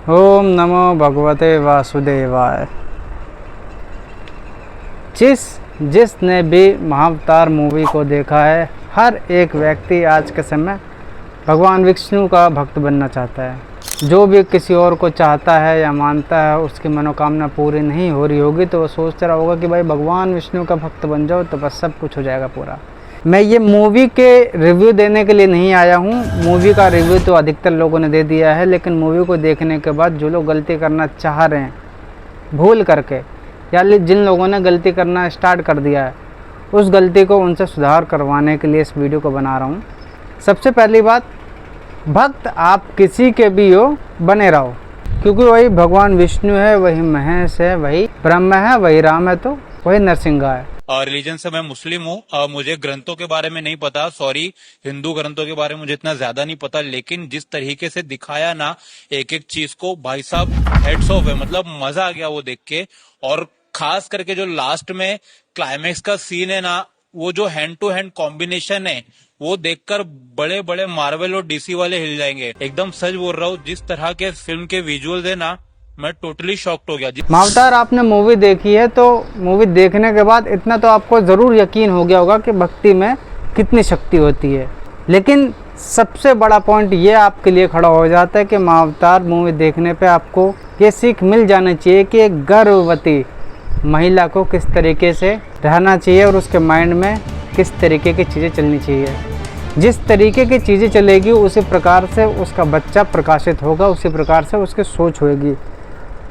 ओम नमो भगवते वासुदेवाय। जिसने भी महाअवतार मूवी को देखा है, हर एक व्यक्ति आज के समय भगवान विष्णु का भक्त बनना चाहता है। जो भी किसी और को चाहता है या मानता है उसकी मनोकामना पूरी नहीं हो रही होगी तो वो सोच रहा होगा कि भाई भगवान विष्णु का भक्त बन जाओ तो बस सब कुछ हो जाएगा पूरा। मैं ये मूवी के रिव्यू देने के लिए नहीं आया हूँ। मूवी का रिव्यू तो अधिकतर लोगों ने दे दिया है, लेकिन मूवी को देखने के बाद जो लोग गलती करना चाह रहे हैं भूल करके, या जिन लोगों ने गलती करना स्टार्ट कर दिया है, उस गलती को उनसे सुधार करवाने के लिए इस वीडियो को बना रहा हूँ। सबसे पहली बात, भक्त आप किसी के भी हो बने रहो, क्योंकि वही भगवान विष्णु है, वही महेश है, वही ब्रह्म है, वही राम है, तो वही नरसिंहा है। रिलीजन से मैं मुस्लिम हूँ। मुझे ग्रंथों के बारे में नहीं पता, सॉरी, हिंदू ग्रंथों के बारे में मुझे इतना ज्यादा नहीं पता, लेकिन जिस तरीके से दिखाया ना एक एक चीज को, भाई साहब हेड्स ऑफ है। मतलब मजा आ गया वो देख के। और खास करके जो लास्ट में क्लाइमेक्स का सीन है ना, वो जो हैंड टू हैंड कॉम्बिनेशन है वो देखकर बड़े बड़े मार्वल और डीसी वाले हिल जाएंगे। एकदम सच बोल रहा हूँ, जिस तरह के फिल्म के विजुअल्स है ना, मैं टोटली शॉक्ड हो गया। महाअवतार आपने मूवी देखी है तो मूवी देखने के बाद इतना तो आपको ज़रूर यकीन हो गया होगा कि भक्ति में कितनी शक्ति होती है। लेकिन सबसे बड़ा पॉइंट ये आपके लिए खड़ा हो जाता है कि महाअवतार मूवी देखने पे आपको ये सीख मिल जानी चाहिए कि एक गर्भवती महिला को किस तरीके से रहना चाहिए और उसके माइंड में किस तरीके की चीज़ें चलनी चाहिए। जिस तरीके की चीज़ें चलेगी उसी प्रकार से उसका बच्चा प्रकाशित होगा, उसी प्रकार से उसकी सोच होगी।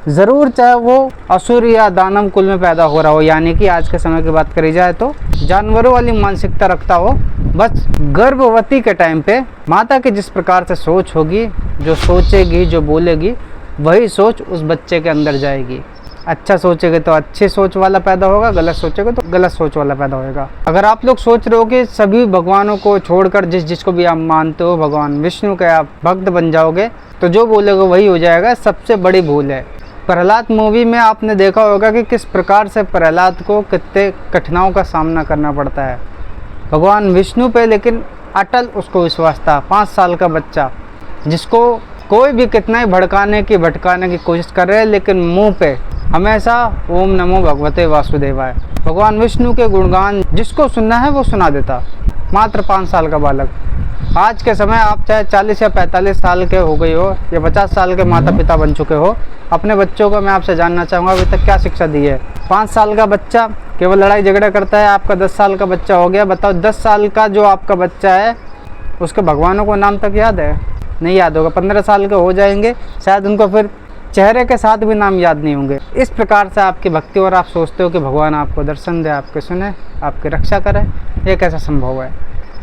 ज़रूर चाहे वो असुर या दानव कुल में पैदा हो रहा हो, यानी कि आज के समय की बात करी जाए तो जानवरों वाली मानसिकता रखता हो, बस गर्भवती के टाइम पे माता की जिस प्रकार से सोच होगी, जो सोचेगी, जो बोलेगी, वही सोच उस बच्चे के अंदर जाएगी। अच्छा सोचेगा तो अच्छी सोच वाला पैदा होगा, गलत सोचेगा तो गलत सोच वाला पैदा होगा। अगर आप लोग सोच रहे हो कि सभी भगवानों को छोड़कर जिसको भी आप मानते हो भगवान विष्णु के आप भक्त बन जाओगे तो जो बोलेगा वही हो जाएगा, सबसे बड़ी भूल है। प्रहलाद मूवी में आपने देखा होगा कि किस प्रकार से प्रहलाद को कितने कठिनाइयों का सामना करना पड़ता है भगवान विष्णु पे, लेकिन अटल उसको विश्वास था। 5 साल का बच्चा जिसको कोई भी कितना ही भटकाने की कोशिश कर रहे हैं, लेकिन मुंह पे हमेशा ओम नमो भगवते वासुदेवाय, भगवान विष्णु के गुणगान जिसको सुनना है वो सुना देता। मात्र 5 साल का बालक। आज के समय आप चाहे 40 या 45 साल के हो गए हो या 50 साल के माता पिता बन चुके हो, अपने बच्चों को मैं आपसे जानना चाहूँगा अभी तक क्या शिक्षा दी है। 5 साल का बच्चा केवल लड़ाई झगड़ा करता है, आपका 10 साल का बच्चा हो गया। बताओ 10 साल का जो आपका बच्चा है उसके भगवानों को नाम तक याद है? नहीं याद होगा। 15 साल के हो जाएंगे शायद उनको फिर चेहरे के साथ भी नाम याद नहीं होंगे। इस प्रकार से आपकी भक्ति, और आप सोचते हो कि भगवान आपको दर्शन दे, आपके सुने, आपकी रक्षा करे। ये कैसा संभव है?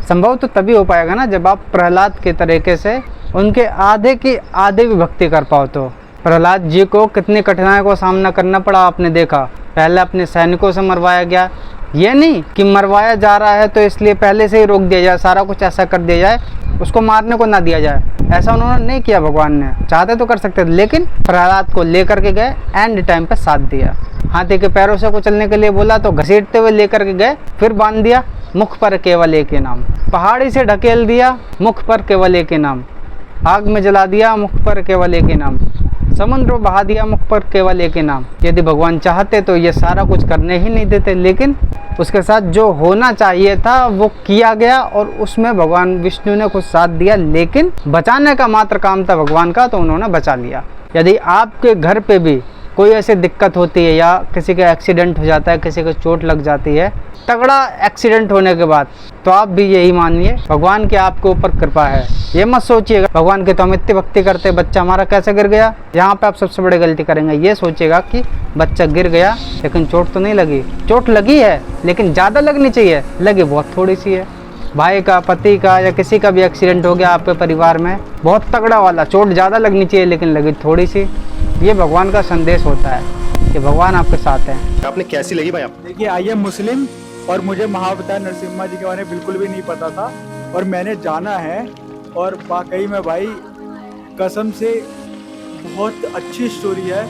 संभव तो तभी हो पाएगा ना जब आप प्रहलाद के तरीके से उनके आधे की आधे भी भक्ति कर पाओ। तो प्रहलाद जी को कितनी कठिनाइयों का सामना करना पड़ा आपने देखा। पहले अपने सैनिकों से मरवाया गया, ये नहीं कि मरवाया जा रहा है तो इसलिए पहले से ही रोक दिया जाए, सारा कुछ ऐसा कर दिया जाए उसको मारने को ना दिया जाए, ऐसा उन्होंने नहीं किया। भगवान ने चाहते तो कर सकते थे, लेकिन प्रहलाद को लेकर के गए, एंड टाइम पे साथ दिया। हाथी के पैरों से कुचलने के लिए बोला तो घसीटते हुए लेकर के गए, फिर बांध दिया, मुख पर केवल एक ही नाम। पहाड़ी से ढकेल दिया, मुख पर केवल एक ही नाम। आग में जला दिया, मुख पर केवल एक ही नाम। समुद्र बहा दिया, मुख पर केवल एक ही नाम। यदि भगवान चाहते तो ये सारा कुछ करने ही नहीं देते, लेकिन उसके साथ जो होना चाहिए था वो किया गया और उसमें भगवान विष्णु ने कुछ साथ दिया, लेकिन बचाने का मात्र काम था भगवान का, तो उन्होंने बचा लिया। यदि आपके घर पे भी कोई ऐसी दिक्कत होती है या किसी का एक्सीडेंट हो जाता है, किसी को चोट लग जाती है, तगड़ा एक्सीडेंट होने के बाद, तो आप भी यही मानिए भगवान की आपके ऊपर कृपा है। ये मत सोचिएगा भगवान की तो हम इतनी भक्ति करते, बच्चा हमारा कैसे गिर गया। यहाँ पे आप सबसे बड़ी गलती करेंगे, ये सोचिएगा कि बच्चा गिर गया लेकिन चोट तो नहीं लगी। चोट लगी है लेकिन ज़्यादा लगनी चाहिए, लगी बहुत थोड़ी सी है। भाई का, पति का या किसी का भी एक्सीडेंट हो गया आपके परिवार में, बहुत तगड़ा वाला, चोट ज़्यादा लगनी चाहिए लेकिन लगी थोड़ी सी। ये भगवान का संदेश होता है कि भगवान आपके साथ हैं। आपने कैसी लगी भाई? आप देखिए, आई एम मुस्लिम और मुझे महाअवतार नरसिम्हा जी के बारे में बिल्कुल भी नहीं पता था और मैंने जाना है, और वाकई में भाई कसम से बहुत अच्छी स्टोरी है,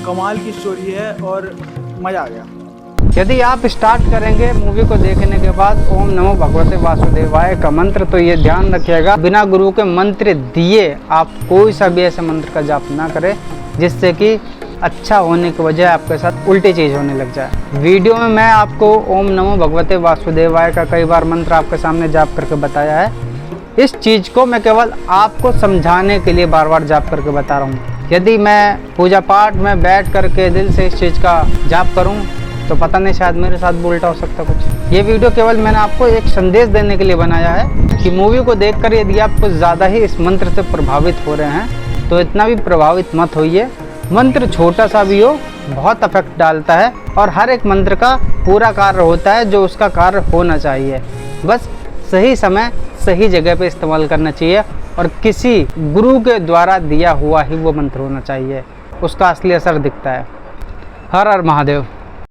कमाल की स्टोरी है और मज़ा आ गया। यदि आप स्टार्ट करेंगे मूवी को देखने के बाद ओम नमो भगवते वासुदेवाय का मंत्र, तो ये ध्यान रखिएगा बिना गुरु के मंत्र दिए आप कोई सा भी ऐसे मंत्र का जाप ना करें जिससे कि अच्छा होने के बजाय आपके साथ उल्टी चीज़ होने लग जाए। वीडियो में मैं आपको ओम नमो भगवते वासुदेवाय का कई बार मंत्र आपके सामने जाप करके बताया है। इस चीज़ को मैं केवल आपको समझाने के लिए बार बार जाप करके बता रहा हूँ। यदि मैं पूजा पाठ में बैठ करके दिल से इस चीज़ का जाप करूँ तो पता नहीं, शायद मेरे साथ भी उल्टा हो सकता कुछ। ये वीडियो केवल मैंने आपको एक संदेश देने के लिए बनाया है कि मूवी को देखकर यदि आप कुछ ज़्यादा ही इस मंत्र से प्रभावित हो रहे हैं तो इतना भी प्रभावित मत होइए। मंत्र छोटा सा भी हो बहुत इफेक्ट डालता है और हर एक मंत्र का पूरा कार्य होता है जो उसका कार्य होना चाहिए। बस सही समय सही जगह पे इस्तेमाल करना चाहिए और किसी गुरु के द्वारा दिया हुआ ही वो मंत्र होना चाहिए, उसका असली असर दिखता है। हर हर महादेव।